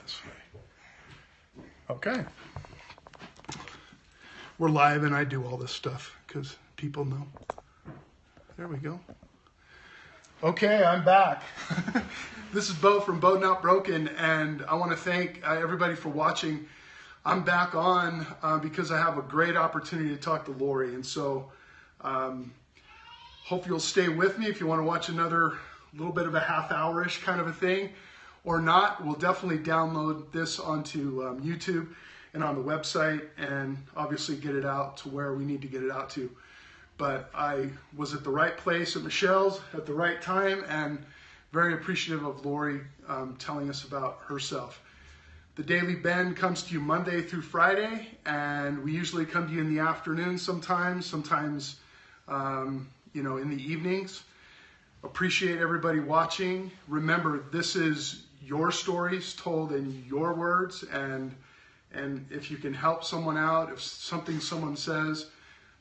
this way. Okay. We're live and I do all this stuff because people know. There we go. Okay, I'm back. This is Beau from BEAU'D Not Broken, and I want to thank everybody for watching. I'm back on because I have a great opportunity to talk to Laurie, and so hope you'll stay with me if you want to watch another little bit of a half-hour-ish kind of a thing, or not. We'll definitely download this onto YouTube and on the website, and obviously get it out to where we need to get it out to. But I was at the right place at Michelle's at the right time, and very appreciative of Laurie telling us about herself. The Daily Bend comes to you Monday through Friday, and we usually come to you in the afternoon sometimes in the evenings. Appreciate everybody watching. Remember, this is your stories told in your words, and if you can help someone out, if something someone says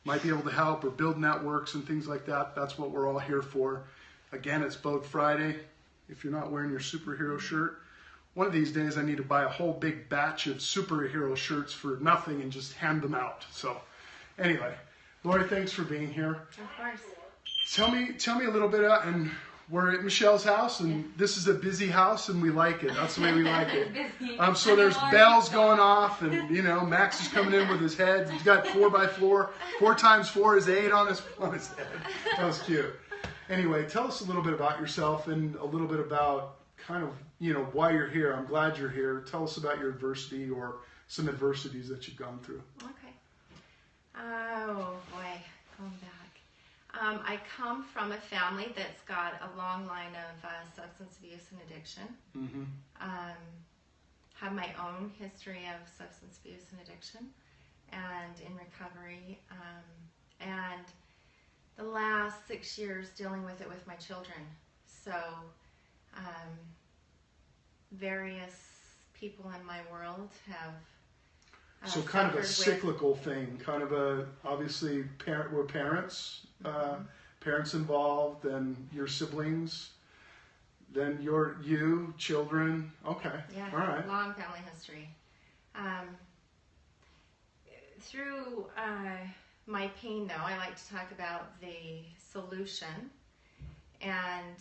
might be able to help or build networks and things like that, that's what we're all here for. Again, it's BEAU'D Friday. If you're not wearing your superhero shirt, one of these days I need to buy a whole big batch of superhero shirts for nothing and just hand them out. So anyway, Laurie, thanks for being here. Of course. Tell me a little bit and we're at Michelle's house, and this is a busy house, and we like it. That's the way we like it. So there's bells going off, and Max is coming in with his head. He's got 4x4. 4 times 4 is 8 on his head. That was cute. Anyway, tell us a little bit about yourself and a little bit about kind of why you're here. I'm glad you're here. Tell us about your adversity or some adversities that you've gone through. Okay. Oh boy, going back. I come from a family that's got a long line of substance abuse and addiction. Mm-hmm. Have my own history of substance abuse and addiction, and in recovery. And the last 6 years dealing with it with my children. So, various people in my world have. So kind of a cyclical thing, kind of obviously we're parents, parents involved, then your siblings, then you, children. Okay, yeah, all right. Long family history. Through my pain, though, I like to talk about the solution, and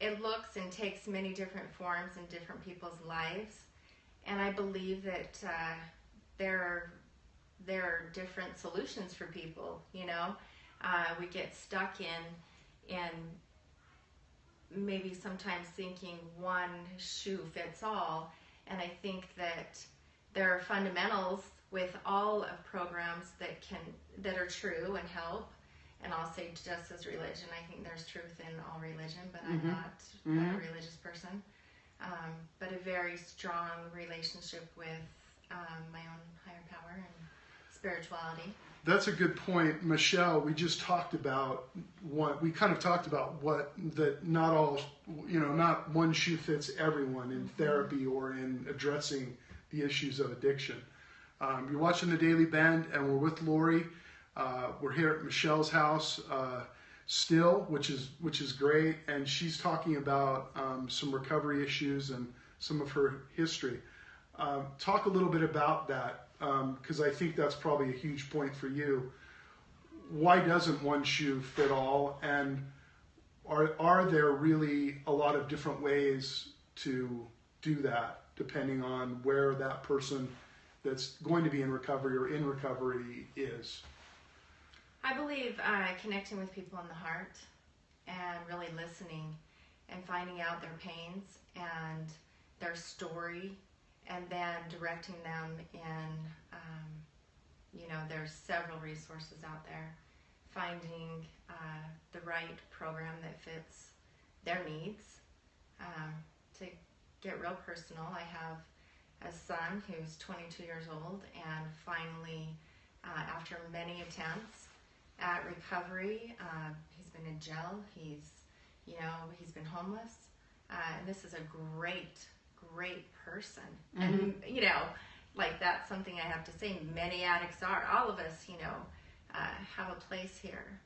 it looks and takes many different forms in different people's lives. And I believe that there are different solutions for people. We get stuck in maybe sometimes thinking one shoe fits all. And I think that there are fundamentals with all of programs that are true and help. And I'll say just as religion, I think there's truth in all religion, but I'm not a religious person. But a very strong relationship with my own higher power and spirituality. That's a good point, Michelle. We just talked about what not all, not one shoe fits everyone in therapy or in addressing the issues of addiction. You're watching the Daily Bend, and we're with Laurie. We're here at Michelle's house. Still, which is great, and she's talking about some recovery issues and some of her history. Talk a little bit about that, because I think that's probably a huge point for you. Why doesn't one shoe fit all, and are there really a lot of different ways to do that, depending on where that person that's going to be in recovery or in recovery is? I believe connecting with people in the heart and really listening and finding out their pains and their story, and then directing them in, there's several resources out there. Finding the right program that fits their needs. To get real personal, I have a son who's 22 years old, and finally, after many attempts at recovery, he's been in jail, he's been homeless, and this is a great person. Mm-hmm. And that's something I have to say, many addicts are, all of us, have a place here.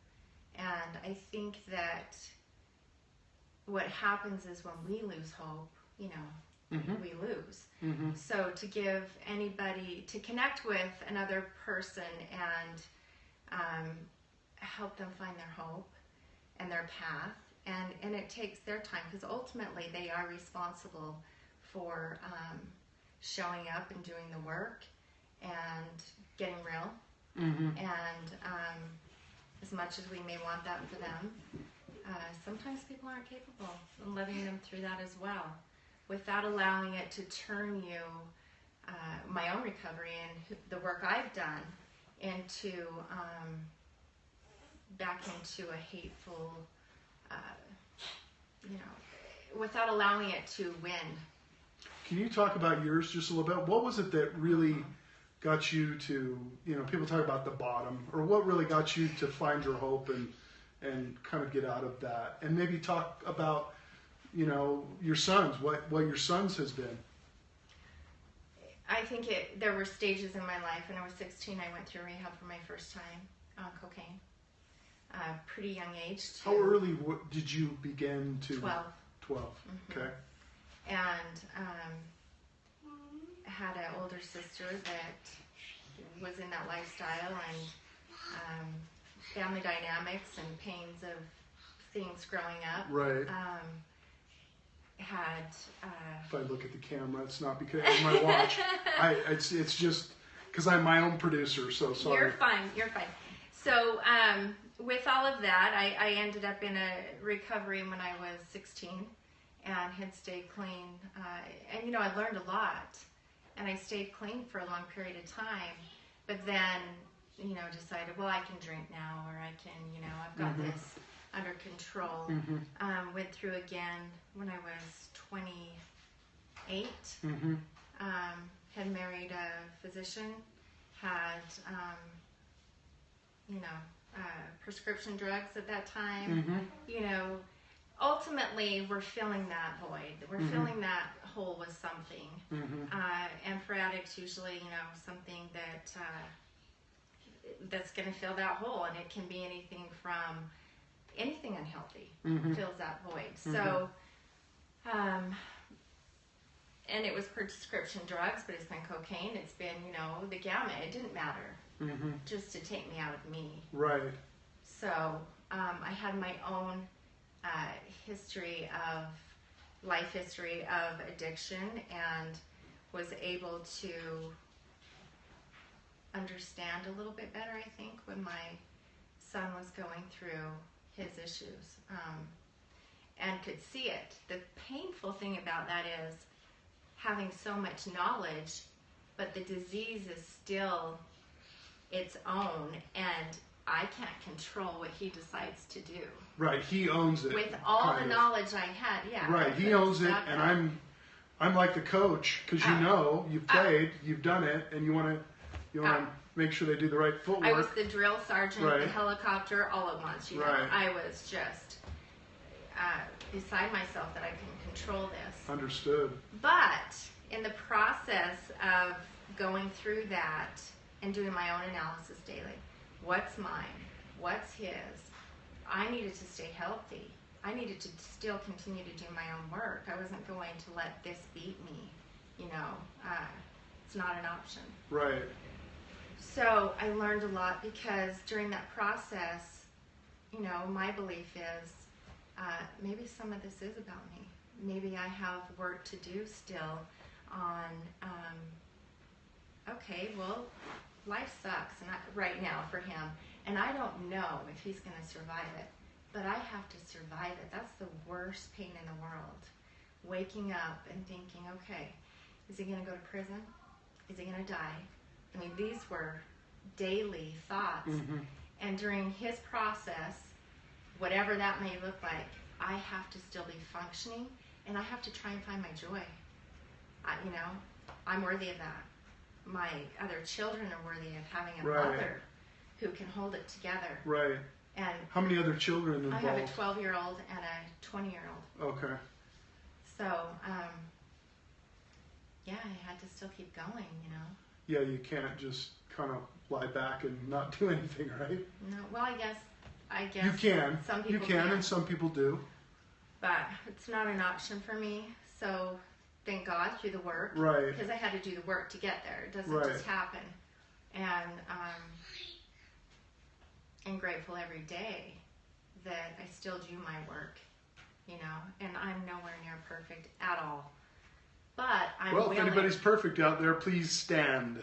And I think that what happens is when we lose hope, you know, we lose. So to give anybody, to connect with another person and help them find their hope and their path, and it takes their time, because ultimately they are responsible for showing up and doing the work and getting real. And as much as we may want that for them, sometimes people aren't capable of letting them through that as well, without allowing it to turn you, my own recovery and the work I've done, into back into a hateful, you know, without allowing it to win. Can you talk about yours just a little bit? What was it that really got you to, you know, people talk about the bottom, or what really got you to find your hope and kind of get out of that? And maybe talk about, you know, your sons, what your sons has been. I think there were stages in my life. When I was 16, I went through rehab for my first time on cocaine. Pretty young age. Too. How early did you begin to? 12. 12, okay. And had an older sister that was in that lifestyle, and family dynamics and pains of things growing up. Right. Had. If I look at the camera, it's not because of my watch. It's just because I'm my own producer. So sorry. You're fine. So with all of that, I ended up in a recovery when I was 16, and had stayed clean. And you know, I learned a lot, and I stayed clean for a long period of time. But then, you know, decided, well, I can drink now, or I can, you know, I've got this under control. Went through again when I was 28. Had married a physician, had, you know, prescription drugs at that time. You know, ultimately we're filling that void. We're filling that hole with something. And for addicts, usually, you know, something that that's going to fill that hole, and it can be anything from anything unhealthy fills that void. So, and it was prescription drugs, but it's been cocaine. It's been, you know, the gamut. It didn't matter, just to take me out of me. Right. So I had my own life history of addiction, and was able to understand a little bit better, I think, when my son was going through his issues, and could see it. The painful thing about that is having so much knowledge, but the disease is still its own, and I can't control what he decides to do. Right, he owns it. With all the knowledge I had, yeah. Right, he owns it, and I'm like the coach, because you know, you've played, you've done it, and you want to make sure they do the right footwork. I was the drill sergeant, the helicopter, all at once. You know, I was just beside myself that I can control this. Understood. But in the process of going through that and doing my own analysis daily, what's mine? What's his? I needed to stay healthy. I needed to still continue to do my own work. I wasn't going to let this beat me. You know, it's not an option. Right. So I learned a lot, because during that process, you know, my belief is maybe some of this is about me. Maybe I have work to do still on, okay, well, life sucks right now for him, and I don't know if he's going to survive it, but I have to survive it. That's the worst pain in the world. Waking up and thinking, okay, is he going to go to prison? Is he going to die? I mean, these were daily thoughts. And during his process, whatever that may look like, I have to still be functioning, and I have to try and find my joy. You know, I'm worthy of that. My other children are worthy of having a mother who can hold it together. Right. And how many other children involved? I have a 12-year-old and a 20-year-old. Okay. So, yeah, I had to still keep going, you know. Yeah, you can't just kind of lie back and not do anything, right? No, well, I guess you can. Some people and some people do. but it's not an option for me. So thank God through the work, Right. because I had to do the work to get there. It doesn't Right. just happen. And I'm grateful every day that I still do my work, you know, and I'm nowhere near perfect at all. But I'm Well, willing. if anybody's perfect out there, please stand.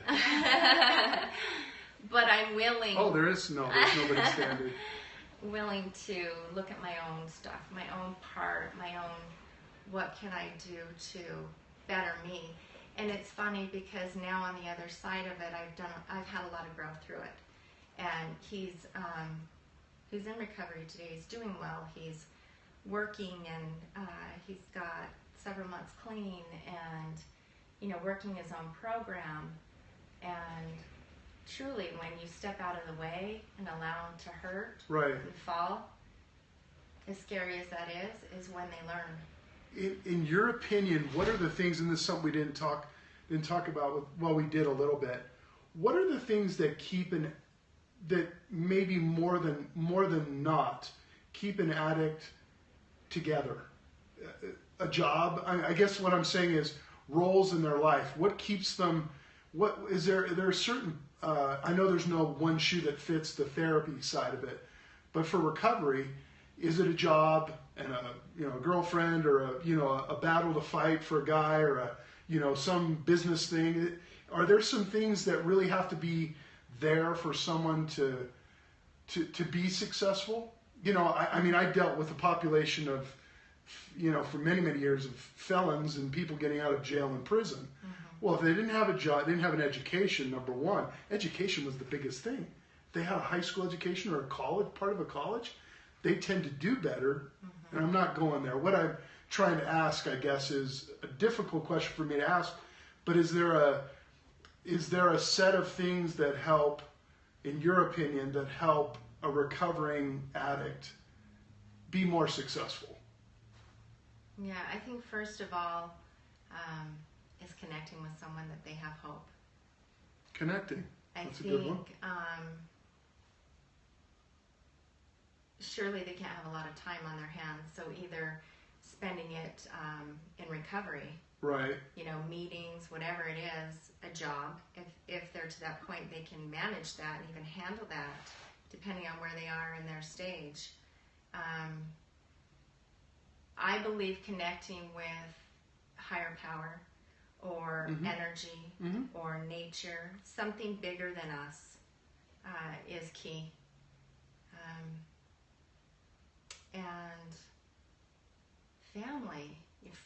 But I'm willing. Oh, there's nobody standing. Willing to look at my own stuff, my own part, my own, what can I do to better me? And it's funny because now on the other side of it, I've had a lot of growth through it. And he's in recovery today. He's doing well. He's working, and he's got several months clean, and, you know, working his own program. And truly, when you step out of the way and allow them to hurt Right. and fall, as scary as that is when they learn. In your opinion, what are the things, and this is something we didn't talk about, well, we did a little bit. What are the things that that maybe more than not keep an addict together? A job. I guess what I'm saying is roles in their life. What keeps them? What is there? There are certain. I know there's no one shoe that fits the therapy side of it, but for recovery, is it a job and a girlfriend, or a battle to fight for a guy, or some business thing? Are there some things that really have to be there for someone to be successful? I mean, I dealt with a population of, for many years, of felons and people getting out of jail and prison. Mm-hmm. Well, if they didn't have a job, they didn't have an education, number one. Education was the biggest thing. If they had a high school education or a college, part of a college, they tend to do better. Mm-hmm. And I'm not going there. What I'm trying to ask, I guess, is a difficult question for me to ask, but is there a set of things that help, in your opinion, that help a recovering addict be more successful? Yeah, I think first of all is connecting with someone that they have hope. Connecting. That's a good one. Surely they can't have a lot of time on their hands, so either spending it in recovery, right? Meetings, whatever it is, a job. If they're to that point, they can manage that and even handle that, depending on where they are in their stage. I believe connecting with higher power or mm-hmm. energy mm-hmm. or nature, something bigger than us, is key. And family,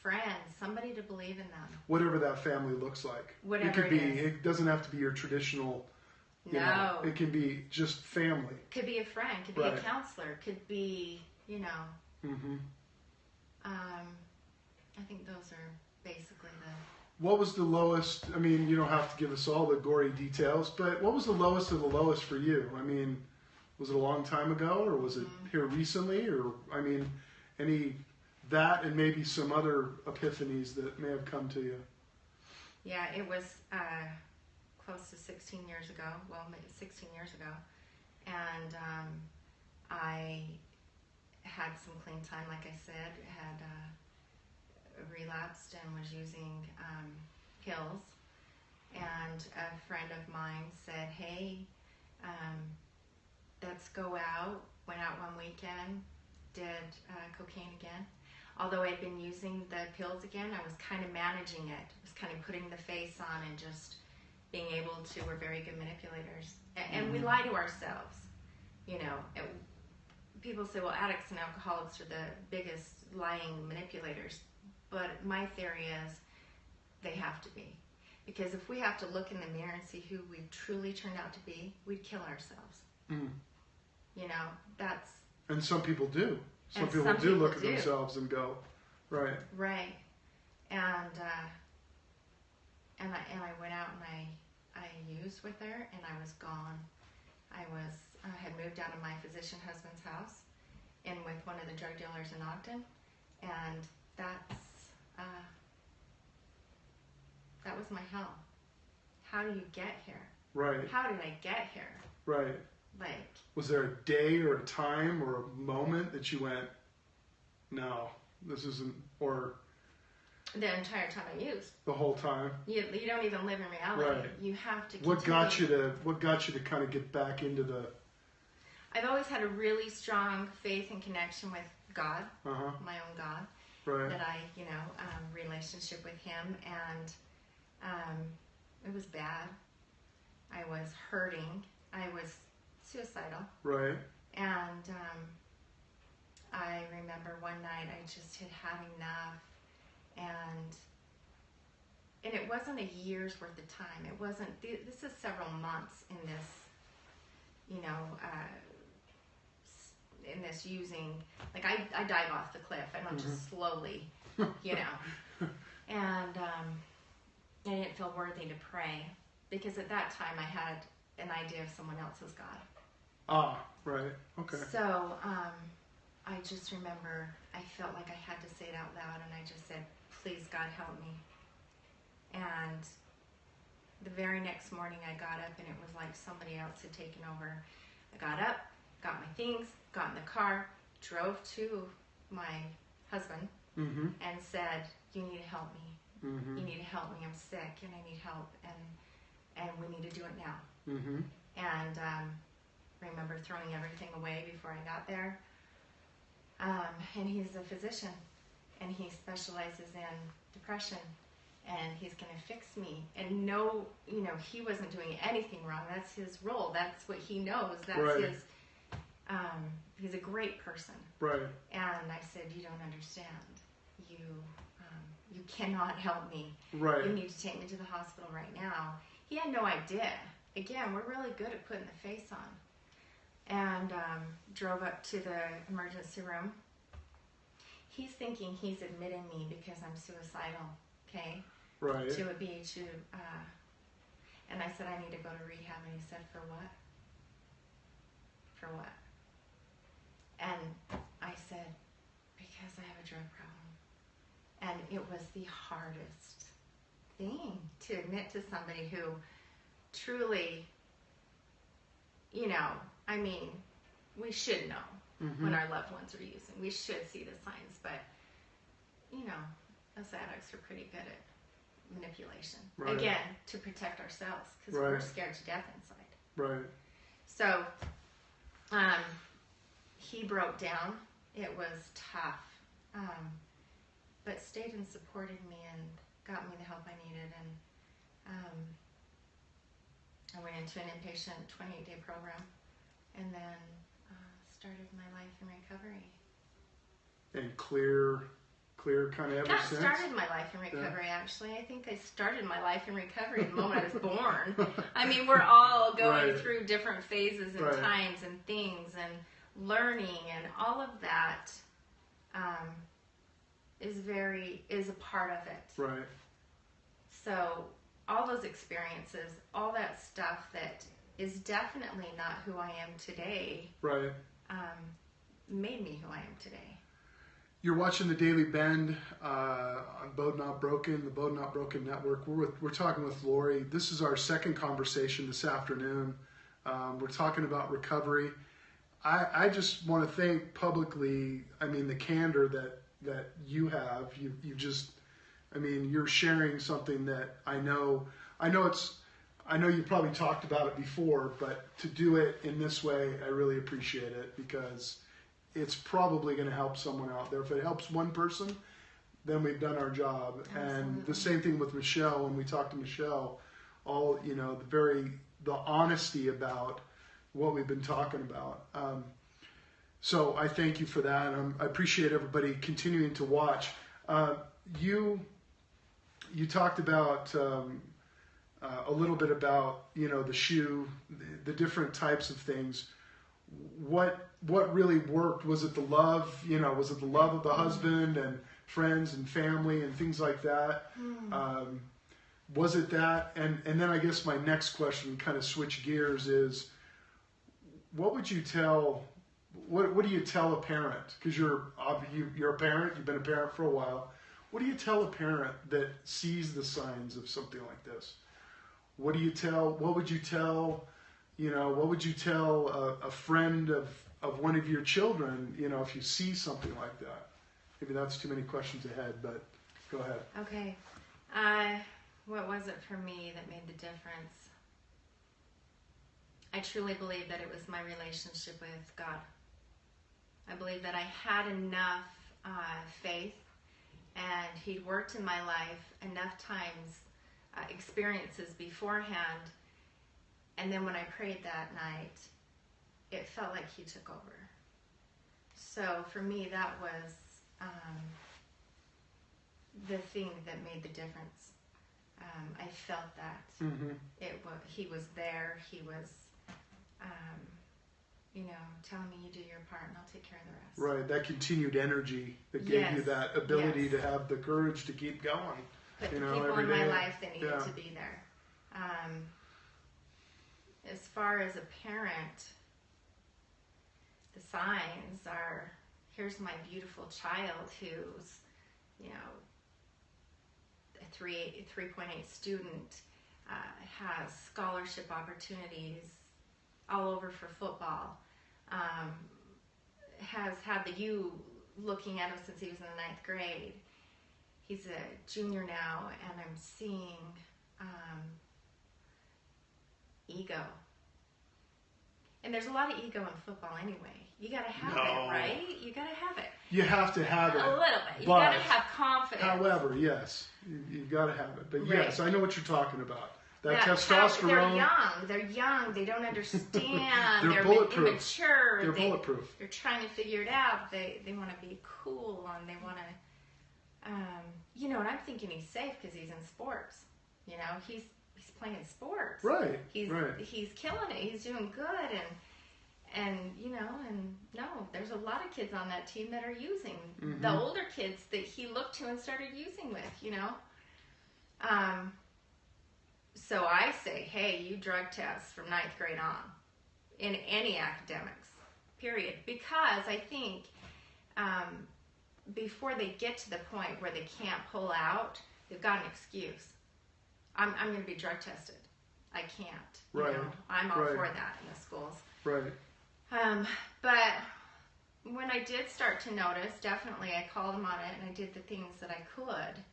friends, somebody to believe in them. Whatever that family looks like. Whatever it could be. Is. It doesn't have to be your traditional. No. It can be just family. Could be a friend. Could be right. a counselor. Could be, Mm-hmm. I think those are basically What was the lowest? I mean, you don't have to give us all the gory details, but what was the lowest of the lowest for you? I mean, was it a long time ago, or was it here recently, or that and maybe some other epiphanies that may have come to you? Yeah, it was close to 16 years ago. Well, maybe 16 years ago. And I had some clean time, like I said, had relapsed and was using pills. And a friend of mine said, hey, let's go out. Went out one weekend, did cocaine again. Although I'd been using the pills again, I was kind of managing it. I was kind of putting the face on and just being able to, we're very good manipulators. And we lie to ourselves, People say, well, addicts and alcoholics are the biggest lying manipulators. But my theory is they have to be. Because if we have to look in the mirror and see who we truly turned out to be, we'd kill ourselves. Mm. That's... And some people do. Some people do look at themselves and go, right. Right. And I went out and I used with her, and I was gone. I had moved out of my physician husband's house in with one of the drug dealers in Ogden, and that was my hell. How do you get here? Right. How did I get here? Right. Like, was there a day or a time or a moment that you went, no, this isn't, or The entire time I used. the whole time? You don't even live in reality. Right. You have to. What got you to kind of get back into the? I've always had a really strong faith and connection with God, my own God. Right. That I, relationship with Him, and it was bad. I was hurting. I was suicidal. Right. And I remember one night I just had had enough, and it wasn't a year's worth of time. It wasn't. This is several months in this, in this using. Like I dive off the cliff. I don't just slowly, and I didn't feel worthy to pray because at that time I had an idea of someone else's God. Ah, right. Okay. So I just remember I felt like I had to say it out loud, and I just said, "Please, God, help me." And the very next morning I got up, and it was like somebody else had taken over. I got up, got my things, got in the car, drove to my husband, and said, "You need to help me. You need to help me. I'm sick, and I need help, and we need to do it now." And I remember throwing everything away before I got there. And he's a physician, and he specializes in depression, and he's going to fix me. And no, he wasn't doing anything wrong. That's his role. That's what he knows. That's right. his. He's a great person. Right. And I said, "You don't understand. You cannot help me. Right. You need to take me to the hospital right now." He had no idea. Again, we're really good at putting the face on. And drove up to the emergency room. He's thinking he's admitting me because I'm suicidal, okay? Right. To a BEAU'D. And I said, "I need to go to rehab." And he said, "For what? For what?" And I said, "Because I have a drug problem." And it was the hardest thing to admit to somebody who truly, we should know when our loved ones are using. We should see the signs, but, us addicts are pretty good at manipulation. Right. Again, to protect ourselves, because right. we're scared to death inside. Right. So, he broke down. It was tough, but stayed and supported me and got me the help I needed. And I went into an inpatient 28-day program, and then started my life in recovery. And clear kind of ever since? Not started my life in recovery, actually. I think I started my life in recovery the moment I was born. I mean, we're all going right. through different phases and right. times and things and learning, and all of that is a part of it. Right. So all those experiences, all that stuff that is definitely not who I am today, right, made me who I am today. You're watching the Daily Bend on BEAU'D Not Broken, the BEAU'D Not Broken Network. We're talking with Laurie. This is our second conversation this afternoon. We're talking about recovery. I just want to thank publicly, the candor that you have. You just, you're sharing something that I know you probably talked about it before, but to do it in this way, I really appreciate it, because it's probably going to help someone out there. If it helps one person, then we've done our job. Absolutely. And the same thing with Michelle. When we talked to Michelle, all the honesty about what we've been talking about. So I thank you for that. I appreciate everybody continuing to watch. You talked about a little bit about the shoe, the different types of things. What really worked? Was it the love? Was it the love of the husband and friends and family and things like that? Was it that? And then I guess my next question, kind of switch gears, is what would you tell? What do you tell a parent? Because you're a parent. You've been a parent for a while. What do you tell a parent that sees the signs of something like this? What would you tell? What would you tell a friend of one of your children? If you see something like that. maybe that's too many questions ahead, but go ahead. Okay. What was it for me that made the difference? I truly believe that it was my relationship with God. I believe that I had enough faith, and He'd worked in my life enough times, experiences beforehand, and then when I prayed that night, it felt like He took over. So for me, that was the thing that made the difference. I felt that He was there. He was, telling me, you do your part and I'll take care of the rest. Right, that continued energy that gave you that ability to have the courage to keep going. But the people in my life that needed to be there. As far as a parent, the signs are, here's my beautiful child who's, a 3.8 student, has scholarship opportunities all over for football, has had the U looking at him since he was in the 9th grade. He's a junior now, and I'm seeing ego. And there's a lot of ego in football anyway. You got to have it, right? You got to have it. You have to have it. A little bit. You got to have confidence. However, yes, you've got to have it. But yes, I know what you're talking about. That testosterone. They're young. They don't understand. They're bulletproof. Immature. They're bulletproof. They're trying to figure it out. They want to be cool, and they want to, and I'm thinking he's safe because he's in sports. He's playing sports. Right. He's killing it. He's doing good, and no, there's a lot of kids on that team that are using the older kids that he looked to and started using with. So I say, hey, you drug test from 9th grade on in any academics, period. Because I think before they get to the point where they can't pull out, they've got an excuse. I'm going to be drug tested. I can't. Right. I'm all for that in the schools. Right. But when I did start to notice, definitely I called him on it and I did the things that I could.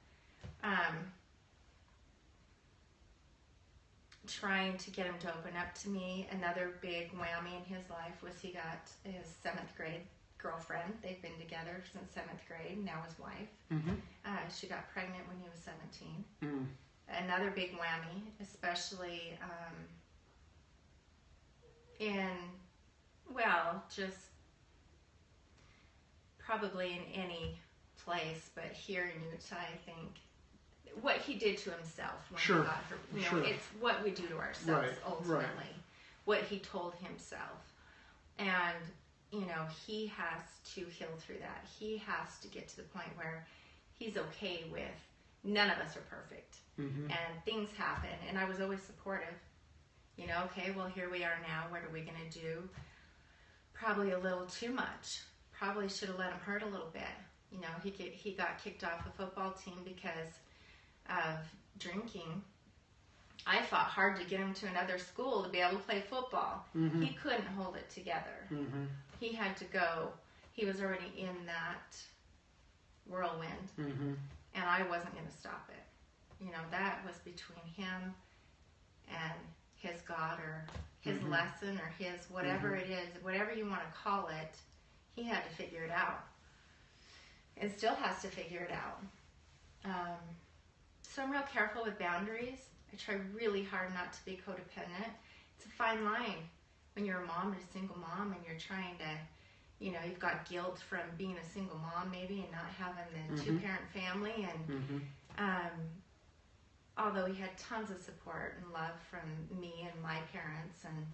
Trying to get him to open up to me. Another big whammy in his life was he got his 7th grade girlfriend. They've been together since 7th grade, now his wife. She got pregnant when he was 17. Another big whammy, especially just probably in any place, but here in Utah, I think, what he did to himself when he got her. It's what we do to ourselves, ultimately. What he told himself. And, he has to heal through that. He has to get to the point where he's okay with, none of us are perfect. And things happen. And I was always supportive. Okay, well, here we are now. What are we going to do? Probably a little too much. Probably should have let him hurt a little bit. He got kicked off a football team because of drinking. I fought hard to get him to another school to be able to play football. He couldn't hold it together. He had to go. He was already in that whirlwind, and I wasn't going to stop it. That was between him and his God or his lesson or his whatever it is, whatever you want to call it. He had to figure it out, and still has to figure it out. So I'm real careful with boundaries. I try really hard not to be codependent. It's a fine line when you're a mom and a single mom and you're trying to, you've got guilt from being a single mom maybe and not having the two-parent family. And although he had tons of support and love from me and my parents, and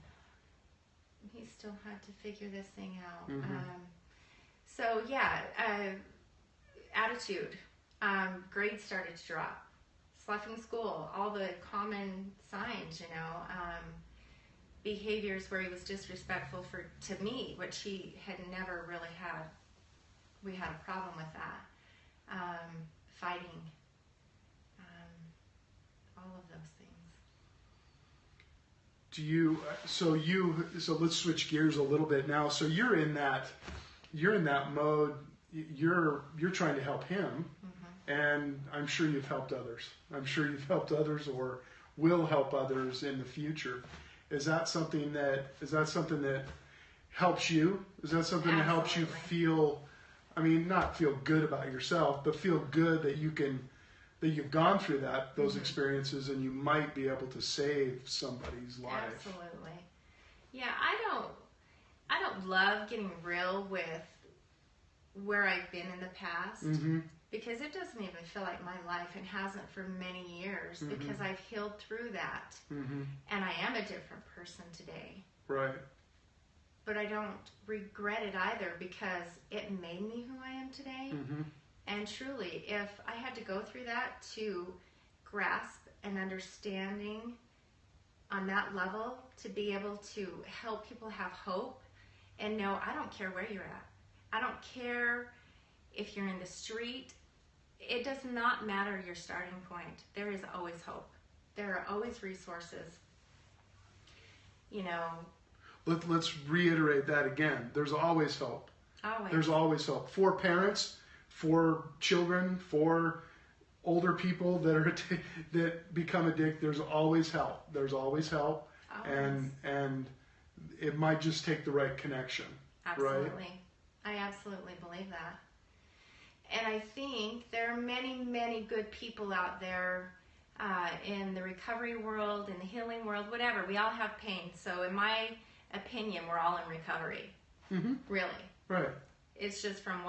he still had to figure this thing out. Attitude. Grades started to drop. Sloughing school, all the common signs, behaviors where he was disrespectful to me, which he had never really had. We had a problem with that. Fighting, all of those things. So let's switch gears a little bit now. So you're in that mode you're trying to help him, and I'm sure you've helped others. I'm sure you've helped others or will help others in the future. Is that something that helps you? Is that something that helps you feel, I mean, not feel good about yourself, but feel good that you've gone through those experiences, and you might be able to save somebody's life? Absolutely. Yeah, I don't love getting real with where I've been in the past, because it doesn't even feel like my life, and hasn't for many years, because I've healed through that, and I am a different person today. Right. But I don't regret it either, because it made me who I am today. And truly, if I had to go through that to grasp an understanding on that level, to be able to help people have hope and know, I don't care where you're at. I don't care if you're in the street. It does not matter your starting point. There is always hope. There are always resources. You know. Let's reiterate that again. There's always hope. Always. There's always hope. For parents, for children, for older people that become addicted, there's always help. There's always help. Always. And it might just take the right connection. Absolutely. Right? I absolutely believe that. And I think there are many, many good people out there in the recovery world, in the healing world, whatever. We all have pain. So in my opinion, we're all in recovery. Really. Right. It's just from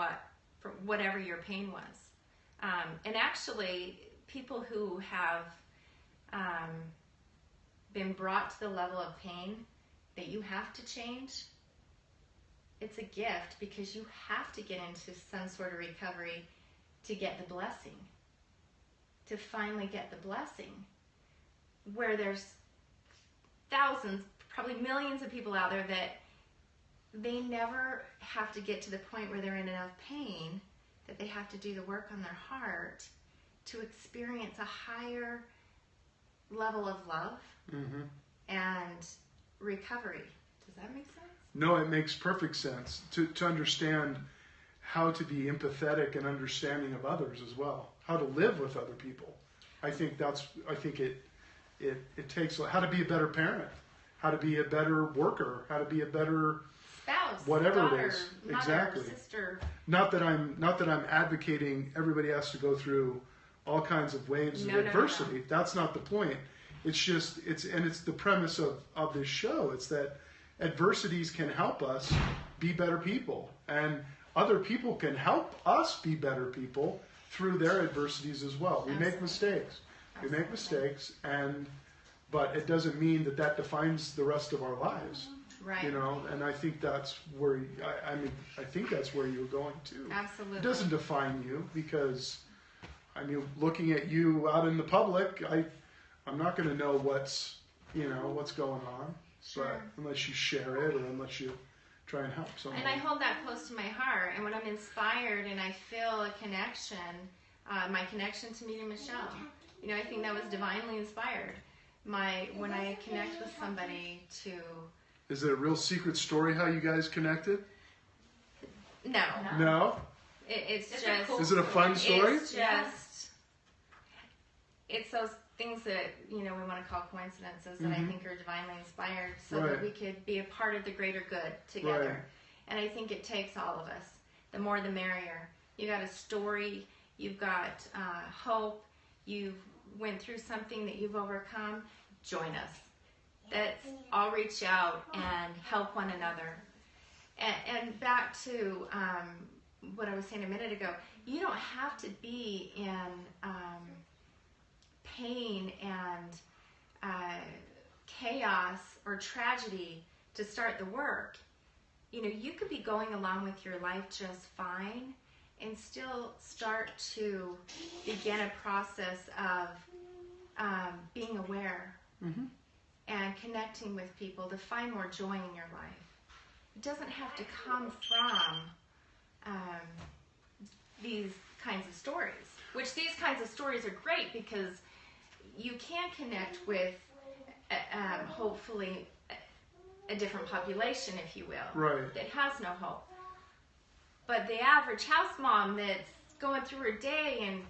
whatever your pain was. And actually, people who have been brought to the level of pain that you have to change, it's a gift, because you have to get into some sort of recovery to get the blessing, to finally get the blessing, where there's thousands, probably millions of people out there that they never have to get to the point where they're in enough pain that they have to do the work on their heart to experience a higher level of love and recovery. Does that make sense? No, it makes perfect sense to understand how to be empathetic and understanding of others as well. How to live with other people. I think it takes how to be a better parent, how to be a better worker, how to be a better spouse, whatever daughter, it is. mother, Exactly. sister. Not that I'm advocating everybody has to go through all kinds of waves of adversity. No. That's not the point. It's just it's the premise of this show. It's that adversities can help us be better people, and other people can help us be better people through their adversities as well. We make mistakes. We make mistakes, but it doesn't mean that defines the rest of our lives. Right. You know, and I think that's where I think that's where you're going to. Absolutely. It doesn't define you, because looking at you out in the public, I'm not going to know what's going on. Sure. But unless you share it, or unless you try and help someone. And I hold that close to my heart. And when I'm inspired and I feel a connection, my connection to meeting Michelle, I think that was divinely inspired. When I connect with somebody to... Is it a real secret story how you guys connected? No. No? It's just... Cool is it a fun story? It's just... It's those things that, we want to call coincidences that I think are divinely inspired, so that we could be a part of the greater good together. Right. And I think it takes all of us. The more the merrier. You got a story, you've got hope, you've went through something that you've overcome, join us. I'll reach out and help one another. And back to what I was saying a minute ago, you don't have to be in pain and chaos or tragedy to start the work. You could be going along with your life just fine and still start to begin a process of being aware and connecting with people to find more joy in your life. It doesn't have to come from these kinds of stories, which these kinds of stories are great, because you can connect with hopefully a different population, if you will, Right. that has no hope. But the average house mom that's going through her day and,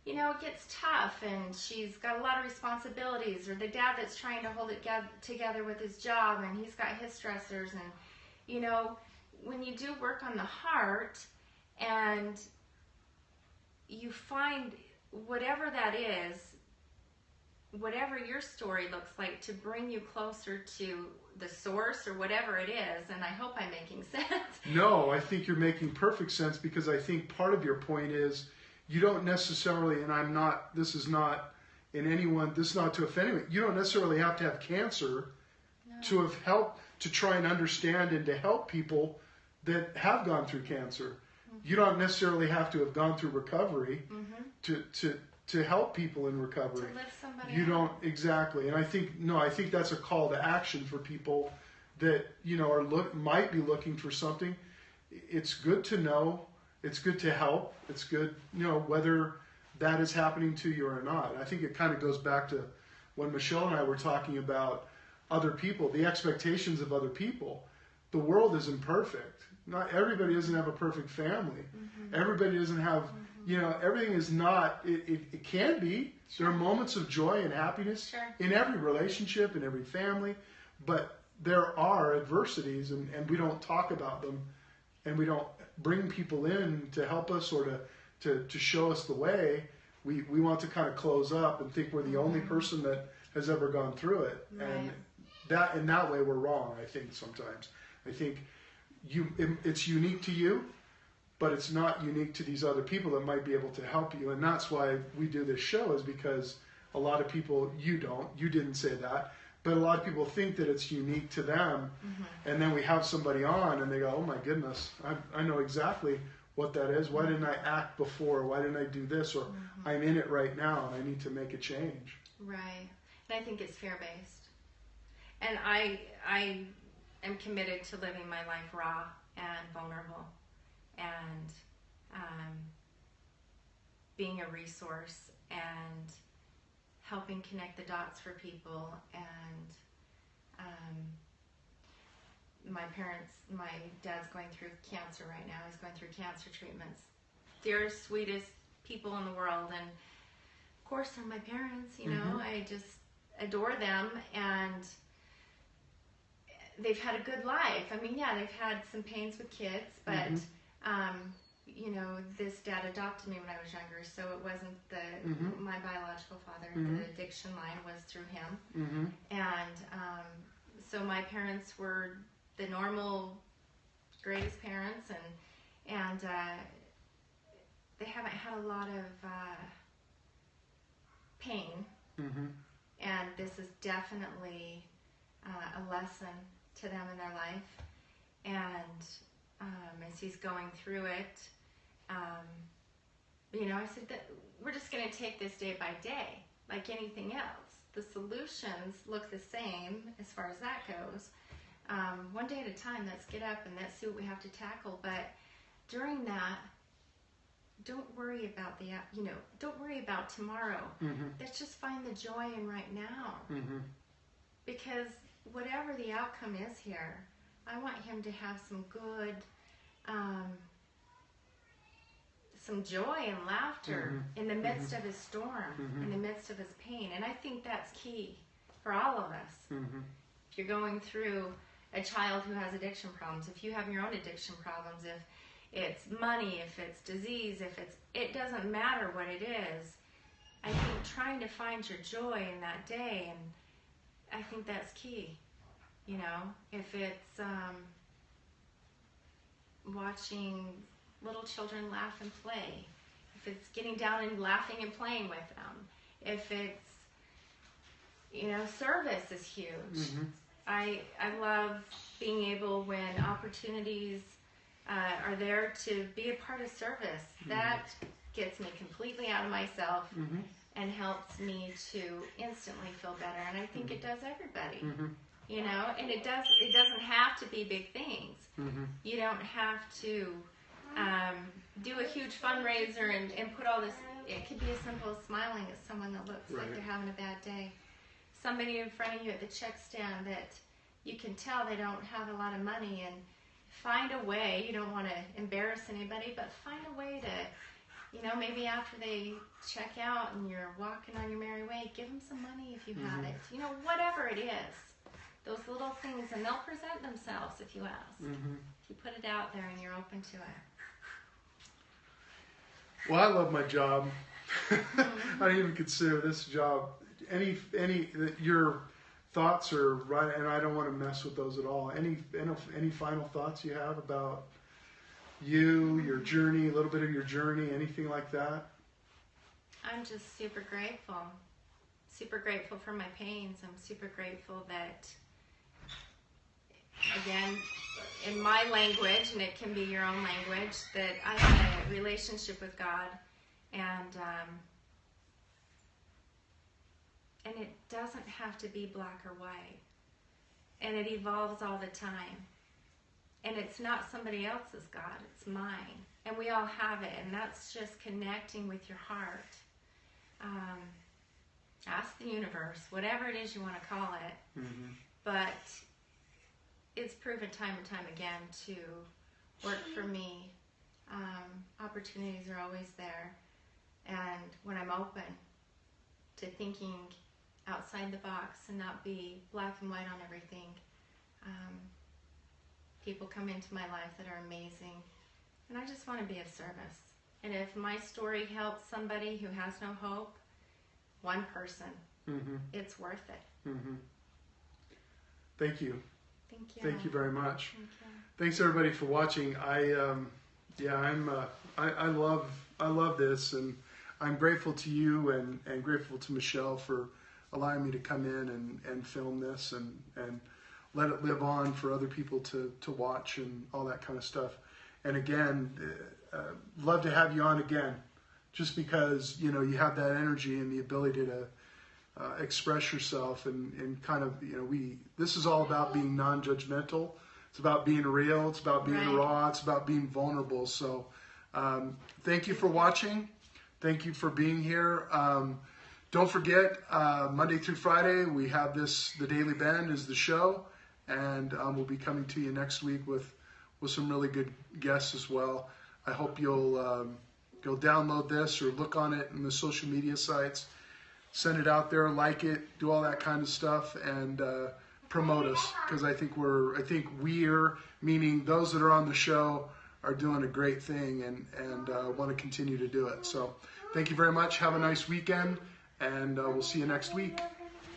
you know, it gets tough and she's got a lot of responsibilities, or the dad that's trying to hold it together with his job and he's got his stressors, and, you know, when you do work on the heart and you find whatever that is, whatever your story looks like, to bring you closer to the source or whatever it is, and I hope I'm making sense. No, I think you're making perfect sense, because I think part of your point is you don't necessarily, and I'm not, this is not in anyone, this is not to offend anyone, you don't necessarily have to have cancer to have helped, to try and understand and to help people that have gone through cancer. You don't necessarily have to have gone through recovery to help people in recovery. To lift somebody You up. don't, exactly. And I think that's a call to action for people that, you know, might be looking for something. It's good to know. It's good to help. It's good, you know, whether that is happening to you or not. I think it kind of goes back to when Michelle and I were talking about other people, the expectations of other people. The world isn't perfect. Not everybody doesn't have a perfect family. Everybody doesn't have, you know, everything is not, it can be. There are moments of joy and happiness in every relationship, in every family, but there are adversities, and we don't talk about them, and we don't bring people in to help us or to show us the way. We want to kind of close up and think we're the only person that has ever gone through it. Right. And that, in that way, we're wrong, I think, sometimes. I think it's unique to you, but it's not unique to these other people that might be able to help you. And that's why we do this show, is because a lot of people, you didn't say that, but a lot of people think that it's unique to them. And then we have somebody on and they go, oh my goodness, I know exactly what that is. Why didn't I act before? Why didn't I do this? Or I'm in it right now and I need to make a change. Right. And I think it's fear-based. And I am committed to living my life raw and vulnerable, and being a resource and helping connect the dots for people. And my dad's going through cancer right now. He's going through cancer treatments. They're the sweetest people in the world, and of course they're my parents, you know. I just adore them, and they've had a good life. I mean, yeah, they've had some pains with kids, but you know, this dad adopted me when I was younger, so it wasn't my biological father. The addiction line was through him. And so my parents were the normal, greatest parents, and they haven't had a lot of pain. And this is definitely a lesson to them in their life. And as he's going through it, you know, I said that we're just going to take this day by day, like anything else. The solutions look the same as far as that goes. One day at a time, let's get up and let's see what we have to tackle. But during that, don't worry about don't worry about tomorrow. Let's just find the joy in right now. Because whatever the outcome is here, I want him to have some good, some joy and laughter in the midst of his storm, in the midst of his pain. And I think that's key for all of us. If you're going through a child who has addiction problems, if you have your own addiction problems, if it's money, if it's disease, it doesn't matter what it is. I think trying to find your joy in that day, and I think that's key. You know, if it's watching little children laugh and play, if it's getting down and laughing and playing with them, if it's, you know, service is huge. I love being able, when opportunities are there, to be a part of service. That gets me completely out of myself and helps me to instantly feel better. And I think it does everybody. You know, and it doesn't have to be big things. You don't have to do a huge fundraiser and put all this. It could be as simple as smiling at someone that looks like they're having a bad day. Somebody in front of you at the check stand that you can tell they don't have a lot of money, and find a way. You don't want to embarrass anybody, but find a way to, you know, maybe after they check out and you're walking on your merry way, give them some money if you have it. You know, whatever it is. Those little things, and they'll present themselves if you ask. If you put it out there and you're open to it. Well, I love my job. I don't even consider this job. Any your thoughts are right, and I don't want to mess with those at all. Any final thoughts you have about you, your journey, a little bit of your journey, anything like that? I'm just super grateful. Super grateful for my pains. I'm super grateful that, again, in my language, and it can be your own language, that I have a relationship with God, and it doesn't have to be black or white, and it evolves all the time, and it's not somebody else's God, it's mine, and we all have it, and that's just connecting with your heart. Ask the universe, whatever it is you want to call it, but it's proven time and time again to work for me. Opportunities are always there, and when I'm open to thinking outside the box and not be black and white on everything, people come into my life that are amazing, and I just want to be of service. And if my story helps somebody who has no hope, one person, it's worth it. Thank you. Thank you. Thank you very much. Thank you. Thanks everybody for watching. I love this, and I'm grateful to you and grateful to Michelle for allowing me to come in and film this and let it live on for other people to watch and all that kind of stuff. And again, love to have you on again, just because, you know, you have that energy and the ability to express yourself and kind of, you know, this is all about being non-judgmental. It's about being real. It's about being raw. It's about being vulnerable. So thank you for watching. Thank you for being here. Don't forget, Monday through Friday, we have The Daily Bend is the show. And we'll be coming to you next week with some really good guests as well. I hope you'll download this or look on it in the social media sites. Send it out there, like it, do all that kind of stuff, and promote us, because I think we're, meaning those that are on the show, are doing a great thing and want to continue to do it. So thank you very much. Have a nice weekend, and we'll see you next week.